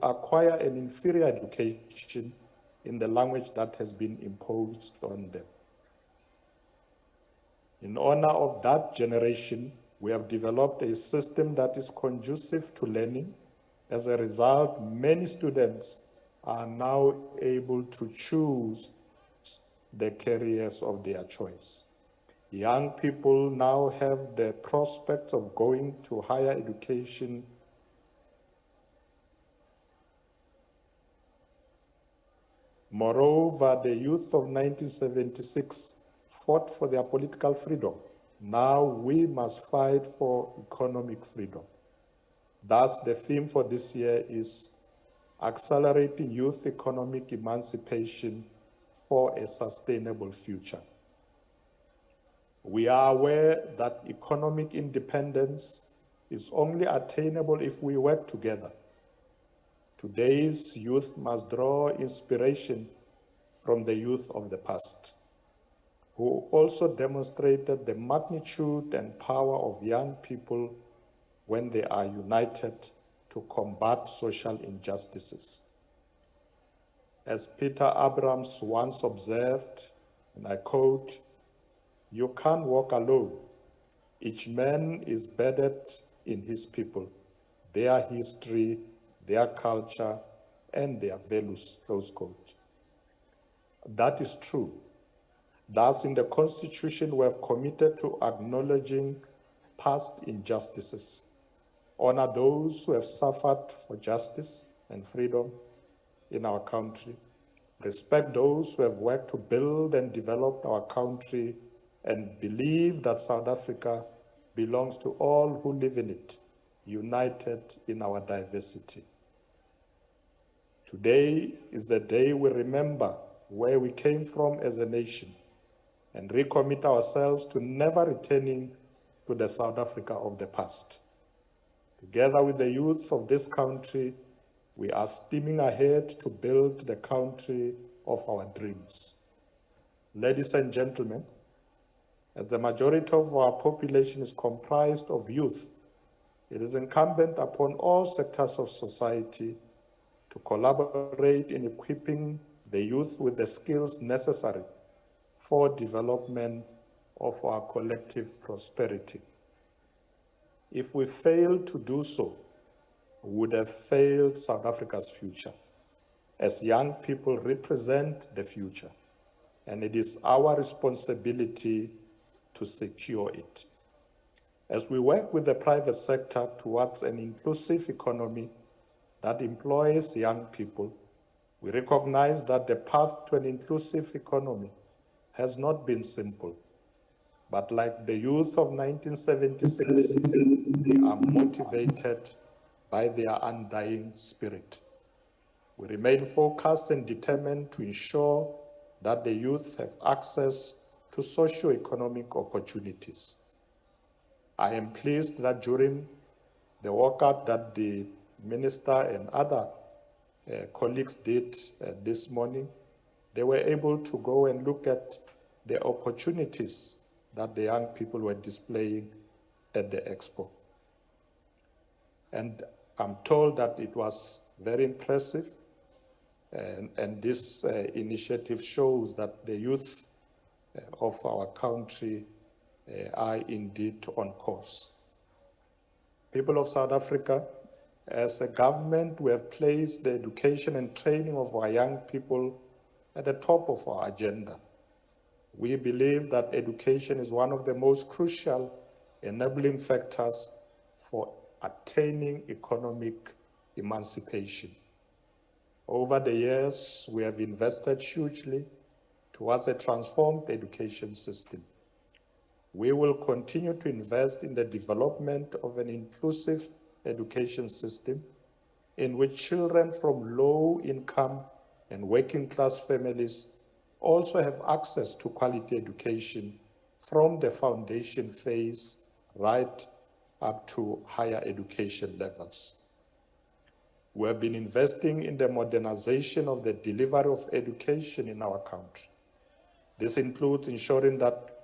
acquire an inferior education in the language that has been imposed on them. In honor of that generation, we have developed a system that is conducive to learning. As a result, many students are now able to choose the careers of their choice. Young people now have the prospect of going to higher education. Moreover, the youth of 1976 fought for their political freedom. Now we must fight for economic freedom. Thus, the theme for this year is accelerating youth economic emancipation for a sustainable future. We are aware that economic independence is only attainable if we work together. Today's youth must draw inspiration from the youth of the past, who also demonstrated the magnitude and power of young people when they are united to combat social injustices. As Peter Abrams once observed, and I quote, "You can't walk alone. Each man is bedded in his people, their history, their culture, and their values," close quote. That is true. Thus, in the Constitution, we have committed to acknowledging past injustices, honor those who have suffered for justice and freedom in our country, respect those who have worked to build and develop our country, and believe that South Africa belongs to all who live in it, united in our diversity. Today is the day we remember where we came from as a nation and recommit ourselves to never returning to the South Africa of the past. Together with the youth of this country, we are steaming ahead to build the country of our dreams. Ladies and gentlemen, as the majority of our population is comprised of youth, it is incumbent upon all sectors of society to collaborate in equipping the youth with the skills necessary for development of our collective prosperity. If we fail to do so, we would have failed South Africa's future, as young people represent the future, and it is our responsibility to secure it. As we work with the private sector towards an inclusive economy that employs young people, we recognize that the path to an inclusive economy has not been simple. But like the youth of 1976, they are motivated by their undying spirit. We remain focused and determined to ensure that the youth have access to socio-economic opportunities. I am pleased that during the workout that the minister and other colleagues did this morning, they were able to go and look at the opportunities that the young people were displaying at the expo. And I'm told that it was very impressive, and this initiative shows that the youth of our country are indeed on course. People of South Africa, as a government, we have placed the education and training of our young people at the top of our agenda. We believe that education is one of the most crucial enabling factors for attaining economic emancipation. Over the years, we have invested hugely towards a transformed education system. We will continue to invest in the development of an inclusive education system in which children from low-income and working-class families also have access to quality education from the foundation phase right up to higher education levels. We have been investing in the modernization of the delivery of education in our country. This includes ensuring that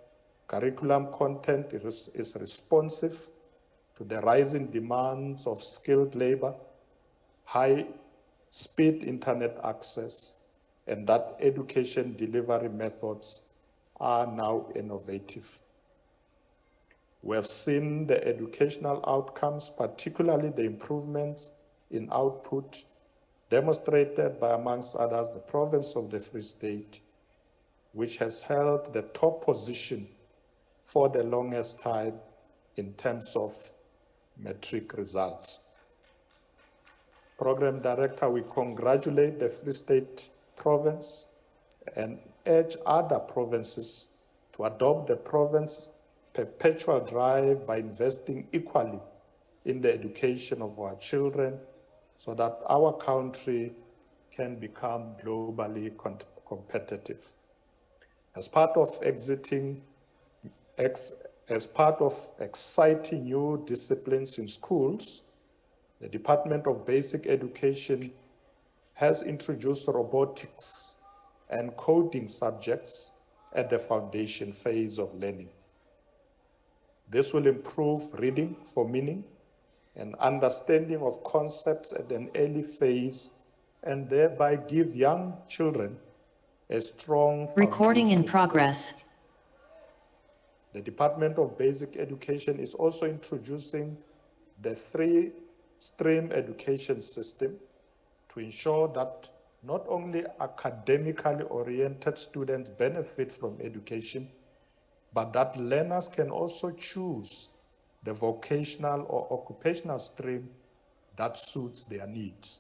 curriculum content is responsive to the rising demands of skilled labor, high speed internet access, and that education delivery methods are now innovative. We have seen the educational outcomes, particularly the improvements in output, demonstrated by, amongst others, the province of the Free State, which has held the top position for the longest time in terms of matric results. Program Director, we congratulate the Free State Province and urge other provinces to adopt the province's perpetual drive by investing equally in the education of our children so that our country can become globally competitive. As part of exciting new disciplines in schools, the Department of Basic Education has introduced robotics and coding subjects at the foundation phase of learning. This will improve reading for meaning and understanding of concepts at an early phase and thereby give young children a strong foundation. Recording in progress. The Department of Basic Education is also introducing the 3-stream education system to ensure that not only academically oriented students benefit from education, but that learners can also choose the vocational or occupational stream that suits their needs.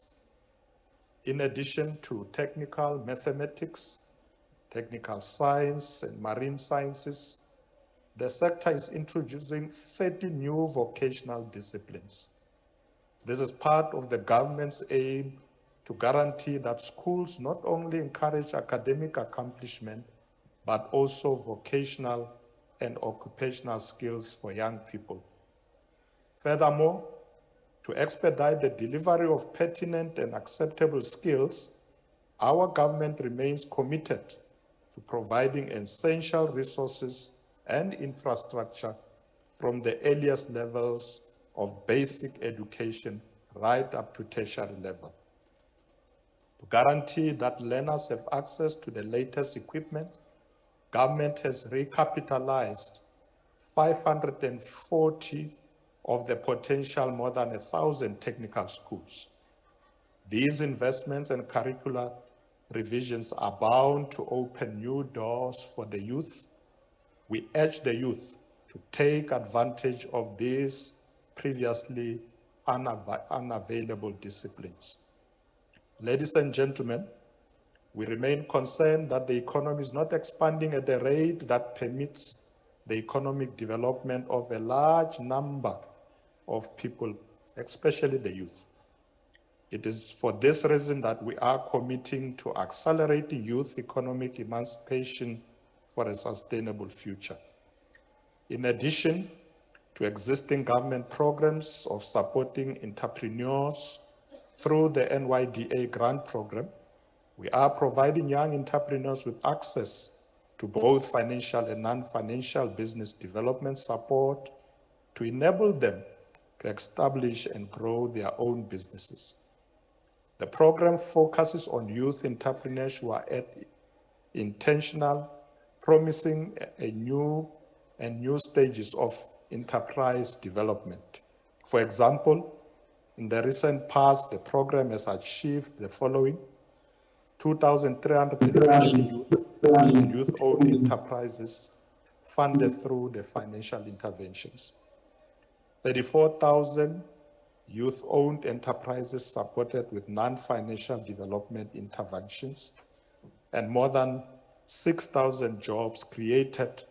In addition to technical mathematics, technical science, and marine sciences, the sector is introducing 30 new vocational disciplines. This is part of the government's aim to guarantee that schools not only encourage academic accomplishment, but also vocational and occupational skills for young people. Furthermore, to expedite the delivery of pertinent and acceptable skills, our government remains committed to providing essential resources and infrastructure from the earliest levels of basic education right up to tertiary level. To guarantee that learners have access to the latest equipment, government has recapitalized 540 of the potential more than 1,000 technical schools. These investments and curricular revisions are bound to open new doors for the youth. We urge the youth to take advantage of these previously unavailable disciplines. Ladies and gentlemen, we remain concerned that the economy is not expanding at a rate that permits the economic development of a large number of people, especially the youth. It is for this reason that we are committing to accelerating youth economic emancipation for a sustainable future. In addition to existing government programs of supporting entrepreneurs through the NYDA grant program, we are providing young entrepreneurs with access to both financial and non-financial business development support to enable them to establish and grow their own businesses. The program focuses on youth entrepreneurs who are at intentional, promising new stages of enterprise development. For example, in the recent past, the program has achieved the following: 2,380 youth and youth-owned enterprises funded through the financial interventions, 34,000 youth-owned enterprises supported with non-financial development interventions, and more than 6,000 jobs created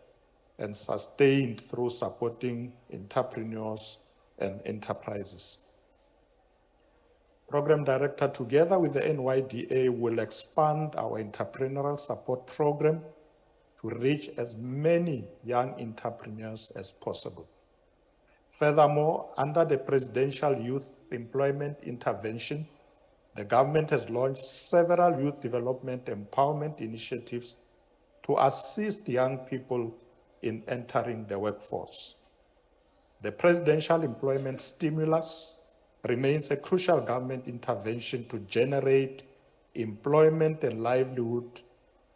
and sustained through supporting entrepreneurs and enterprises. Program Director, together with the NYDA, will expand our entrepreneurial support program to reach as many young entrepreneurs as possible. Furthermore, under the Presidential Youth Employment Intervention, the government has launched several youth development empowerment initiatives to assist young people in entering the workforce. The Presidential Employment Stimulus remains a crucial government intervention to generate employment and livelihood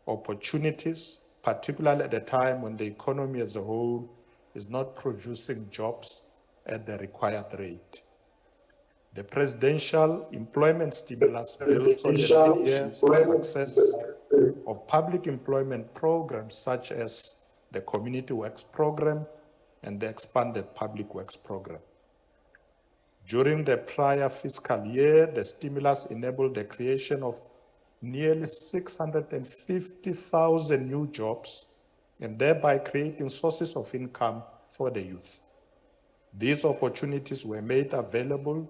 opportunities, particularly at a time when the economy as a whole is not producing jobs at the required rate. The presidential employment stimulus builds on the many years of success of public employment programs such as the Community Works Program and the Expanded Public Works Program. During the prior fiscal year, the stimulus enabled the creation of nearly 650,000 new jobs and thereby creating sources of income for the youth. These opportunities were made available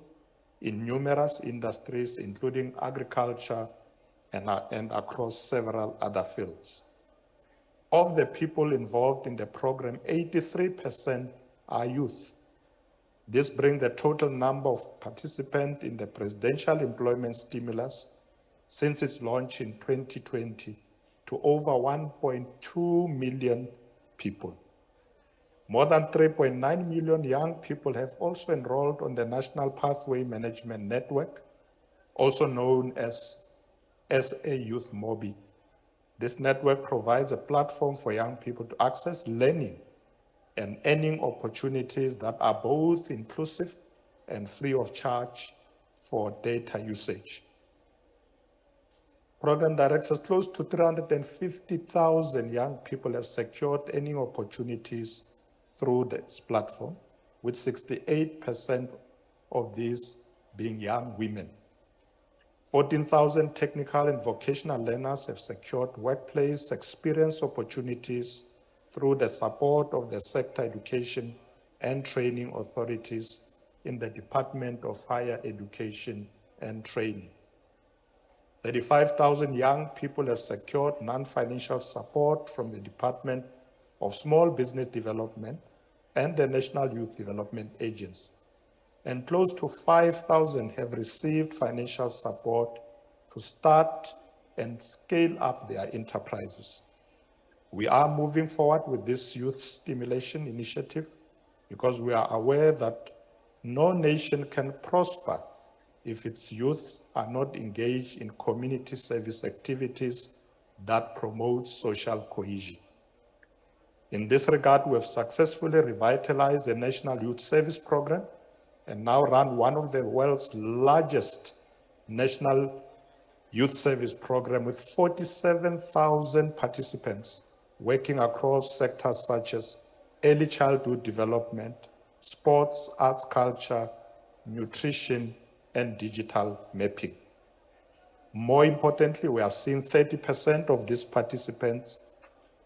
in numerous industries, including agriculture and across several other fields. Of the people involved in the program, 83% are youth. This brings the total number of participants in the presidential employment stimulus since its launch in 2020 to over 1.2 million people. More than 3.9 million young people have also enrolled on the National Pathway Management Network, also known as SA Youth Mobi. This network provides a platform for young people to access learning and earning opportunities that are both inclusive and free of charge for data usage. Program directors, close to 350,000 young people have secured earning opportunities through this platform, with 68% of these being young women. 14,000 technical and vocational learners have secured workplace experience opportunities through the support of the sector education and training authorities in the Department of Higher Education and Training. 35,000 young people have secured non-financial support from the Department of Small Business Development and the National Youth Development Agency. And close to 5,000 have received financial support to start and scale up their enterprises. We are moving forward with this youth stimulation initiative because we are aware that no nation can prosper if its youth are not engaged in community service activities that promote social cohesion. In this regard, we have successfully revitalized the National Youth Service Program and now run one of the world's largest national youth service program with 47,000 participants working across sectors such as early childhood development, sports, arts, culture, nutrition, and digital mapping. More importantly, we are seeing 30% of these participants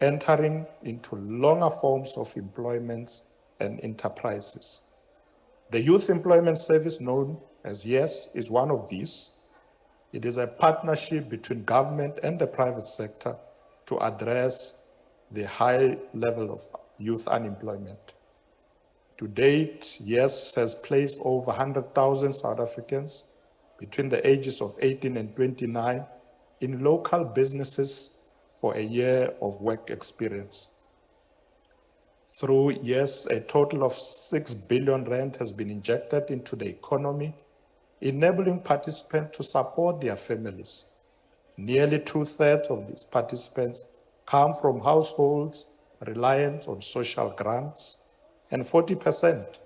entering into longer forms of employments and enterprises. The Youth Employment Service, known as YES, is one of these. It is a partnership between government and the private sector to address the high level of youth unemployment. To date, YES has placed over 100,000 South Africans between the ages of 18 and 29 in local businesses for a year of work experience. Through YES, a total of 6 billion rand has been injected into the economy, enabling participants to support their families. Nearly 2/3 of these participants come from households reliant on social grants, and 40%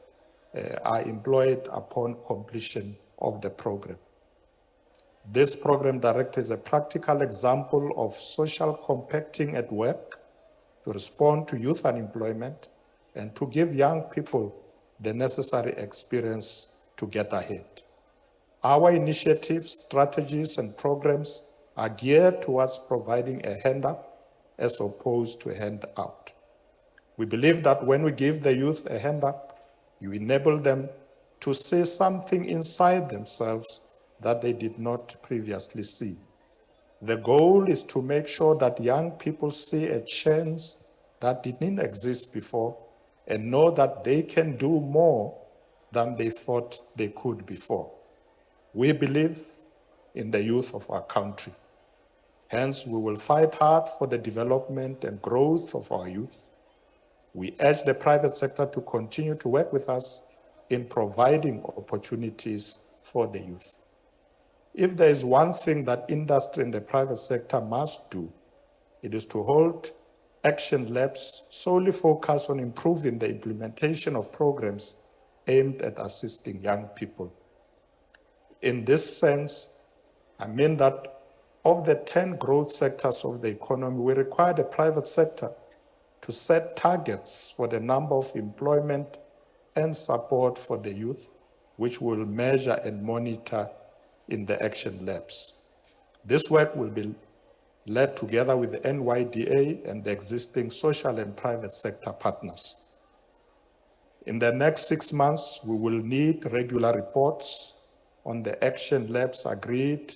are employed upon completion of the program. This program director is a practical example of social compacting at work to respond to youth unemployment and to give young people the necessary experience to get ahead. Our initiatives, strategies, and programs are geared towards providing a hand up as opposed to a hand out. We believe that when we give the youth a hand up, you enable them to see something inside themselves that they did not previously see. The goal is to make sure that young people see a chance that didn't exist before and know that they can do more than they thought they could before. We believe in the youth of our country. Hence, we will fight hard for the development and growth of our youth. We urge the private sector to continue to work with us in providing opportunities for the youth. If there is one thing that industry and the private sector must do, it is to hold action labs solely focused on improving the implementation of programs aimed at assisting young people. In this sense, I mean that of the 10 growth sectors of the economy, we require the private sector to set targets for the number of employment and support for the youth, which we'll measure and monitor in the action labs. This work will be led together with the NYDA and the existing social and private sector partners. In the next 6 months, we will need regular reports on the action labs agreed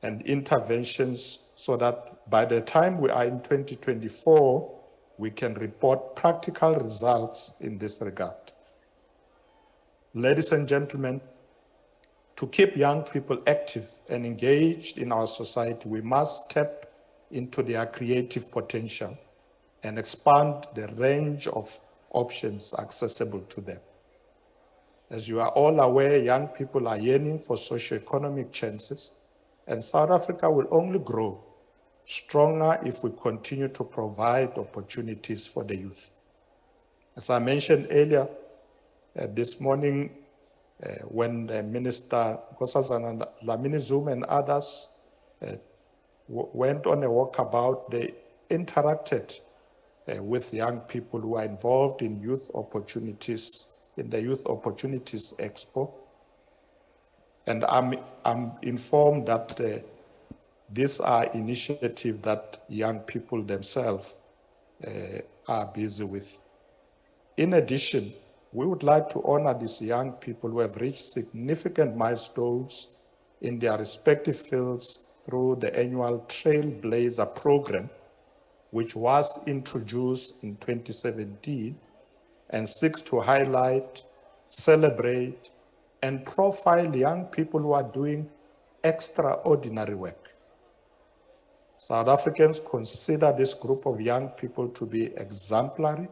and interventions so that by the time we are in 2024, we can report practical results in this regard. Ladies and gentlemen, to keep young people active and engaged in our society, we must tap into their creative potential and expand the range of options accessible to them. As you are all aware, young people are yearning for socio-economic chances, and South Africa will only grow stronger if we continue to provide opportunities for the youth. As I mentioned earlier, this morning, when Minister Nkosazana Dlamini-Zuma and others went on a walkabout, they interacted with young people who are involved in youth opportunities, in the Youth Opportunities Expo. And I'm informed that these are initiatives that young people themselves are busy with. In addition, we would like to honor these young people who have reached significant milestones in their respective fields through the annual Trailblazer program, which was introduced in 2017 and seeks to highlight, celebrate, and profile young people who are doing extraordinary work. South Africans consider this group of young people to be exemplary,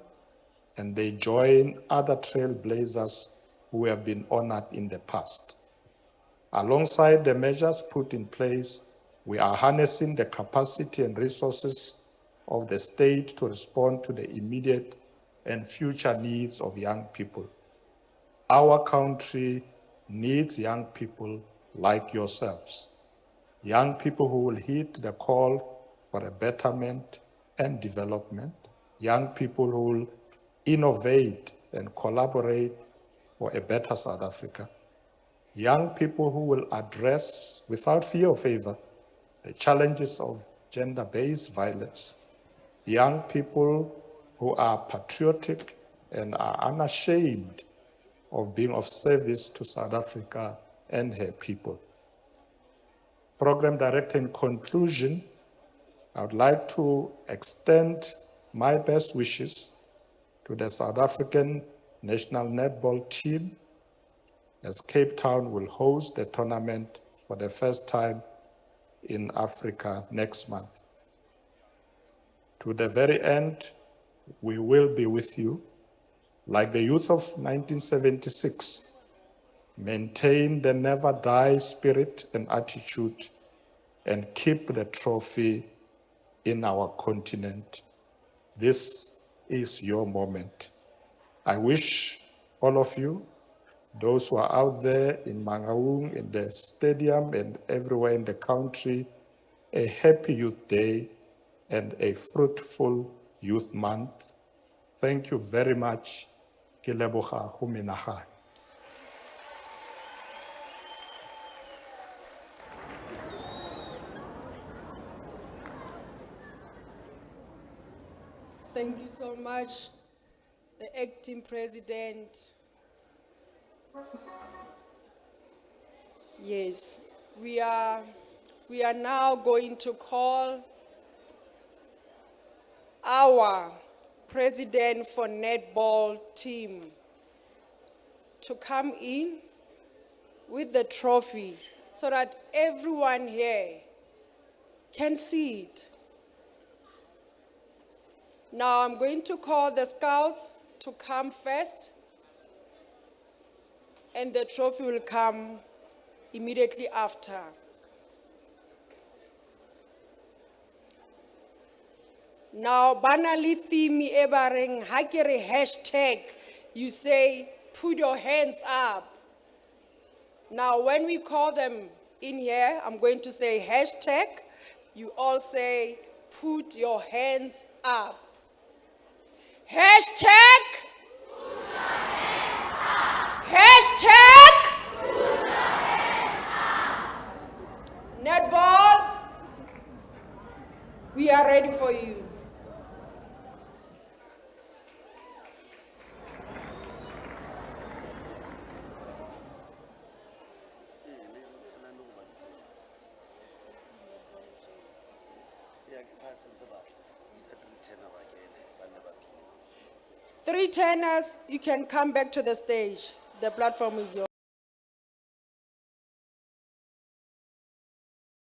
and they join other trailblazers who have been honored in the past. Alongside the measures put in place, we are harnessing the capacity and resources of the state to respond to the immediate and future needs of young people. Our country needs young people like yourselves, young people who will heed the call for a betterment and development, young people who will innovate and collaborate for a better South Africa, young people who will address, without fear or favor, the challenges of gender-based violence, young people who are patriotic and are unashamed of being of service to South Africa and her people. Program Director, in conclusion, I would like to extend my best wishes to the South African national netball team as Cape Town will host the tournament for the first time in Africa next month. To the very end, we will be with you. Like the youth of 1976, maintain the never die spirit and attitude and keep the trophy in our continent. This is your moment. I wish all of you, those who are out there in Mangaung, in the stadium and everywhere in the country, a happy Youth Day and a fruitful Youth Month. Thank you very much. Ke leboga go menagane. Thank you so much, the acting president. Yes, we are now going to call our president for netball team to come in with the trophy so that everyone here can see it. Now I'm going to call the scouts to come first. and the trophy will come immediately after. Now, banally theme ebaring hakere hashtag, you say, put your hands up. Now, when we call them in here, I'm going to say hashtag, you all say, put your hands up. Hashtag. Put your hands up. Hashtag. Put your hands up. Netball, we are ready for you. Three tenors, you can come back to the stage. The platform is yours.